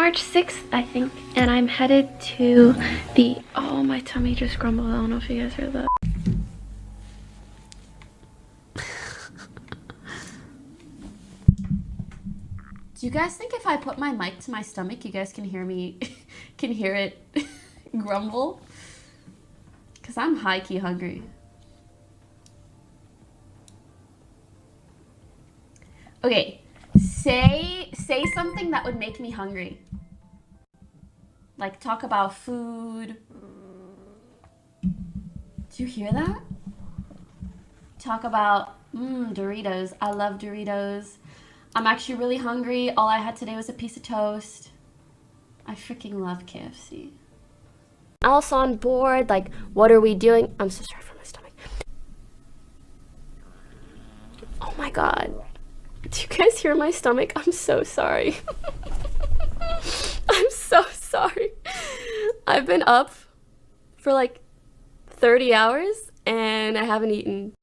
March 6th, I think, and I'm headed to the, oh, my tummy just grumbled. I don't know if you guys heard that. Do you guys think if I put my mic to my stomach, you guys can hear me, can hear it grumble? Because I'm high-key hungry. Okay, say something that would make me hungry. Like, talk about food. Do you hear that? Talk about, Doritos. I love Doritos. I'm actually really hungry. All I had today was a piece of toast. I freaking love KFC. Also on board, like, what are we doing? I'm so sorry for my stomach. Oh my god. Do you guys hear my stomach? I'm so sorry. I'm so sorry. I've been up for like 30 hours and I haven't eaten.